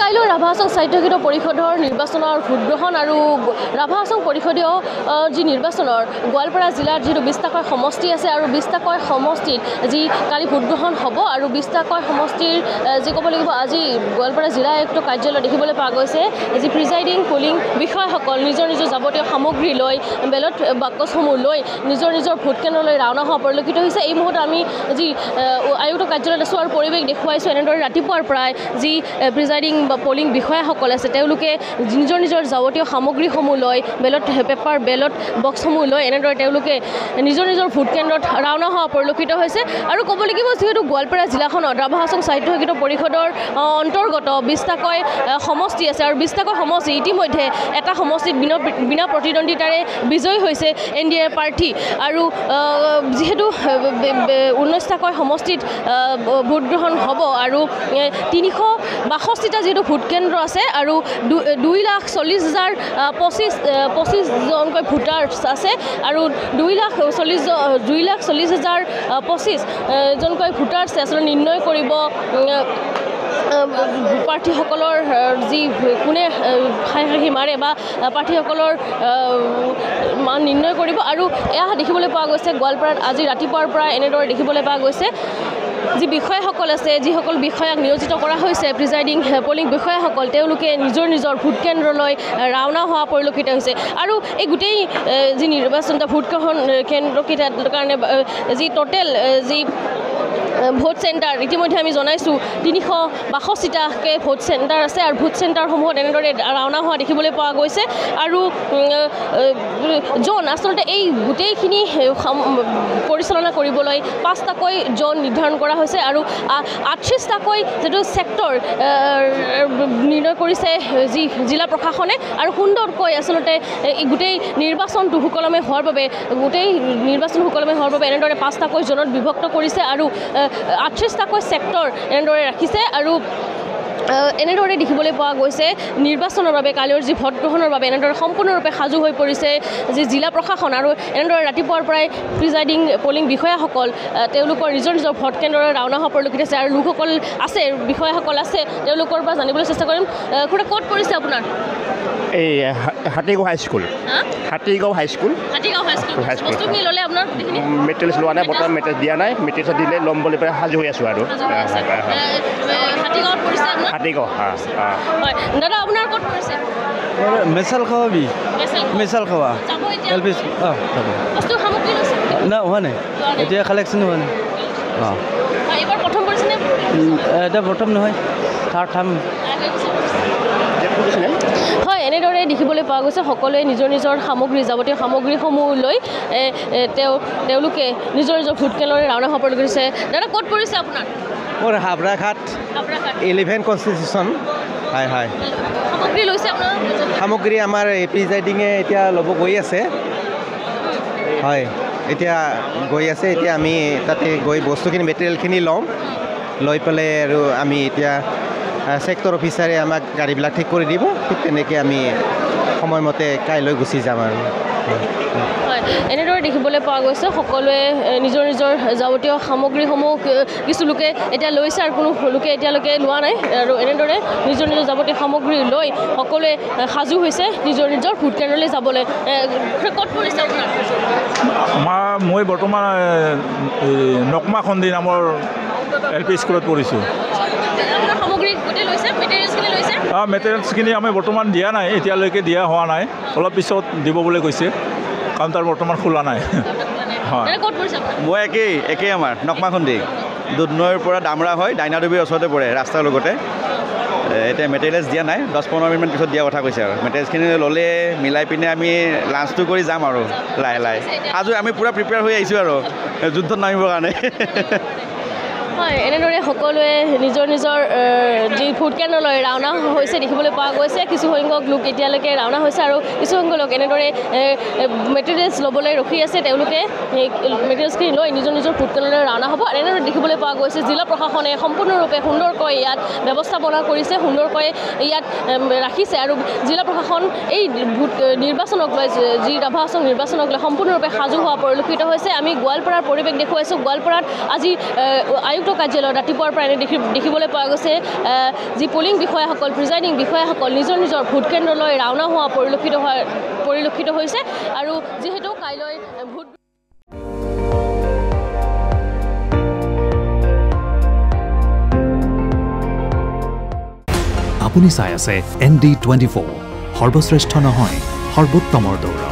কাইলৈ ৰাভা হাছং স্বায়ত্তশাসিত পৰিষদৰ নিৰ্বাচনৰ ভোটগ্ৰহণ আৰু ৰাভা হাছং পৰিষদীয় যি নিৰ্বাচনৰ গোৱালপাৰা জিলাৰ যিহেতু 20টাকৈ সমষ্টি আছে আৰু 20টাকৈ সমষ্টিত যি কালি ভোটগ্ৰহণ হ'ব আৰু 20টাকৈ সমষ্টিৰ যি ক'ব লাগিব আজি গোৱালপাৰা জিলা আয়ুক্ত কাৰ্যালয় দেখিবলৈ পোৱা গৈছে যি প্ৰিজাইডিং পলিং বিষয়াসকল নিজৰ যাৱতীয় সামগ্ৰী লৈ বেলট বাকচসমূহ লৈ নিজৰ ভোট কেন্দ্ৰলৈ ৰাওনা হোৱা পৰিলক্ষিত হৈছে। এই মুহূৰ্তত আমি যি আয়ুক্ত কাৰ্যালয়ত আছোঁ আৰু পৰিৱেশ দেখুৱাইছোঁ এনেদৰে ৰাতিপুৱাৰ পৰাই যি প্ৰিজাইডিং বা পলিং বিষয়াসকল আছে তেওঁলোকে নিজৰ যাৱতীয় সামগ্ৰীসমূহ লৈ বেলট পেপাৰ বেলট বক্সসমূহ লৈ এনেদৰে তেওঁলোকে নিজৰ ভোট কেন্দ্ৰত ৰাওনা হোৱা পৰিলক্ষিত হৈছে। আৰু ক'ব লাগিব যিহেতু গোৱালপাৰা জিলাখনত ৰাভা হাছং স্বায়ত্তশাসিত পৰিষদৰ অন্তৰ্গত 20টাকৈ সমষ্টি আছে আৰু 20টাকৈ সমষ্টি ইতিমধ্যে এটা সমষ্টিত বিনা প্ৰতিদ্বন্দ্বিতাৰে বিজয়ী হৈছে NDA প্ৰাৰ্থী আৰু যিহেতু 19টাকৈ সমষ্টিত ভোটগ্ৰহণ হ'ব আৰু 362টা যিহেতু ভোট কেন্দ্ৰ আছে আৰু 2,40,025জনকৈ ভোটাৰ্ছ আছে আৰু 2,40,025জনকৈ ভোটাৰ্ছে আচলতে নিৰ্ণয় কৰিব প্ৰাৰ্থীসকলৰ যি কোনে হাঁহি মাৰে বা প্ৰাৰ্থীসকলৰ মান নিৰ্ণয় কৰিব। আৰু এয়া দেখিবলৈ পোৱা গৈছে গোৱালপাৰাত আজি ৰাতিপুৱাৰ পৰা এনেদৰে দেখিবলৈ পোৱা গৈছে যি বিষয়াসকল আছে যিসকল বিষয়াক নিয়োজিত কৰা হৈছে প্ৰিজাইডিং পলিং বিষয়াসকল তেওঁলোকে নিজৰ ভোট কেন্দ্ৰলৈ ৰাওনা হোৱা পৰিলক্ষিত হৈছে। আৰু এই গোটেই যি নিৰ্বাচন ভোট গ্ৰহণ কেন্দ্ৰকেইটাৰ কাৰণে যি টোটেল যি ভোট চেণ্টাৰ ইতিমধ্যে আমি জনাইছোঁ 362টাকৈ ভোট চেণ্টাৰ আছে আৰু ভোট চেণ্টাৰসমূহত এনেদৰে ৰাওনা হোৱা দেখিবলৈ পোৱা গৈছে। আৰু আচলতে এই গোটেইখিনি পৰিচালনা কৰিবলৈ 5টাকৈ জোন নিৰ্ধাৰণ কৰা হৈছে আৰু 38টাকৈ যিটো ছেক্টৰ নিৰ্ণয় কৰিছে যি জিলা প্ৰশাসনে আৰু সুন্দৰকৈ আচলতে এই গোটেই নিৰ্বাচনটো সুকলমে হোৱাৰ বাবে এনেদৰে 5টাকৈ জোনত বিভক্ত কৰিছে আৰু 38টাকৈ ছেক্টৰ এনেদৰে ৰাখিছে। আৰু এনেদৰে দেখিবলৈ পোৱা গৈছে নিৰ্বাচনৰ বাবে কালিৰ যি ভোটগ্ৰহণৰ বাবে এনেদৰে সম্পূৰ্ণৰূপে সাজু হৈ পৰিছে যি জিলা প্ৰশাসন আৰু এনেদৰে ৰাতিপুৱাৰ পৰাই প্ৰিজাইডিং পলিং বিষয়াসকল তেওঁলোকৰ নিজৰ ভোট কেন্দ্ৰলৈ ৰাওনা হোৱা পৰিলক্ষিত হৈছে। আৰু লোকসকল আছে বিষয়াসকল আছে তেওঁলোকৰ পৰা জানিবলৈ চেষ্টা কৰিম। খুৰা ক'ত পৰিছে আপোনাৰ? এই হাতীগাঁও হাইস্কুল বস্তুখিনি ল'লে আপোনাৰ মেটেৰিয়েলছ লোৱা নাই, বৰ্তমান মেটেৰিয়েলছ দিয়া নাই, মেটেৰিয়েলছ দিলে ল'ম বুলি পেলাই সাজু হৈ আছোঁ আৰু হাতীগাঁও হয়। দাদা আপোনাৰ ক'ত পৰিছে? মেচাল খাৱা LP বস্তু সামগ্ৰী লৈছে না হোৱা নাই, এতিয়া কালেকশ্যন হোৱা নাই। এইবাৰ প্ৰথম পৰিছেনে? এতিয়া প্ৰথম নহয়, থাৰ্ড টাইম। হয়, এনেদৰে দেখিবলৈ পোৱা গৈছে সকলোৱে নিজৰ সামগ্ৰী যাৱতীয় সামগ্ৰীসমূহ লৈ তেওঁলোকে নিজৰ ভোট কেন্দ্ৰলৈ ৰাওনা হোৱা পৰিলক্ষিত হৈছে। দাদা ক'ত পৰিছে আপোনাৰ? মোৰ হাবৰাঘাট 11 কনষ্টিটিউশ্যন। হয় সামগ্ৰী লৈছে আপোনাৰ? সামগ্ৰী আমাৰ প্ৰিজাইডিঙে এতিয়া ল'ব গৈ আছে। হয়, এতিয়া আমি তাতে গৈ বস্তুখিনি মেটেৰিয়েলখিনি ল'ম, লৈ পেলাই আৰু আমি এতিয়া ছেক্টৰ অফিচাৰে আমাক গাড়ীবিলাক ঠিক কৰি দিব, ঠিক তেনেকৈ আমি সময়মতে কাইলৈ গুচি যাম আৰু। হয়, এনেদৰে দেখিবলৈ পোৱা গৈছে সকলোৱে নিজৰ যাৱতীয় সামগ্ৰীসমূহ কিছু লোকে এতিয়া লৈছে আৰু কোনো লোকে এতিয়ালৈকে লোৱা নাই। আৰু এনেদৰে নিজৰ যাৱতীয় সামগ্ৰী লৈ সকলোৱে সাজু হৈছে নিজৰ ভোট কেন্দ্ৰলৈ যাবলৈ। ক'ত পৰিছে আপোনাৰ? মই বৰ্তমান নকমা খন্দি নামৰ LP স্কুলত পঢ়িছোঁ। মেটেৰিয়েলছখিনি আমি বৰ্তমান দিয়া নাই, এতিয়ালৈকে দিয়া হোৱা নাই, অলপ পিছত দিব বুলি কৈছে, কাউণ্টাৰ বৰ্তমান খোলা নাই। হয়, মই একেই আমাৰ নকমাখন্দি দুধনৈৰ পৰা দামৰা হয়, ডাইনাডুবিৰ ওচৰতে পৰে ৰাস্তাৰ লগতে। এতিয়া মেটেৰিয়েলছ দিয়া নাই, 10-15 মিনিটমান পিছত দিয়া কথা কৈছে আৰু মেটেৰিয়েলছখিনি ল'লে মিলাই পিনে আমি লাঞ্চটো কৰি যাম আৰু লাহে আজি আমি পূৰা প্ৰিপেয়াৰ হৈ আহিছোঁ আৰু যুদ্ধত নামিবৰ কাৰণে। হয়, এনেদৰে সকলোৱে নিজৰ যি ভোট কেন্দ্ৰলৈ ৰাওনা হৈছে দেখিবলৈ পোৱা গৈছে। কিছু সংখ্যক লোক এতিয়ালৈকে ৰাওনা হৈছে আৰু কিছু সংখ্যক লোক এনেদৰে মেটেৰিয়েলছ ল'বলৈ ৰখি আছে, তেওঁলোকে মেটেৰিয়েলছখিনি লৈ নিজৰ ভোট কেন্দ্ৰলৈ ৰাওনা হ'ব। আৰু এনেদৰে দেখিবলৈ পোৱা গৈছে জিলা প্ৰশাসনে সম্পূৰ্ণৰূপে সুন্দৰকৈ ইয়াত ব্যৱস্থাপনা কৰিছে, সুন্দৰকৈ ইয়াত ৰাখিছে। আৰু জিলা প্ৰশাসন এই ভোট নিৰ্বাচনক লৈ যি ৰাভা হাছং নিৰ্বাচনক লৈ সম্পূৰ্ণৰূপে সাজু হোৱা পৰিলক্ষিত হৈছে। আমি গোৱালপাৰাৰ পৰিৱেশ দেখুৱাইছোঁ। গোৱালপাৰাত আজি আয়ুক্ত কাৰ্যালয়ত ৰাতিপুৱাৰ পৰা এনে দেখিবলৈ পোৱা গৈছে যি পলিং বিষয়াসকল প্ৰিজাইডিং বিষয়াসকল নিজৰ নিজৰ ভোট কেন্দ্ৰলৈ ৰাওনা হোৱা পৰিলক্ষিত হৈছে আৰু যিহেতু কাইলৈ ভোট আপুনি চাই আছে ND24 সৰ্বশ্ৰেষ্ঠ নহয় সৰ্বোত্তমৰ দৌৰ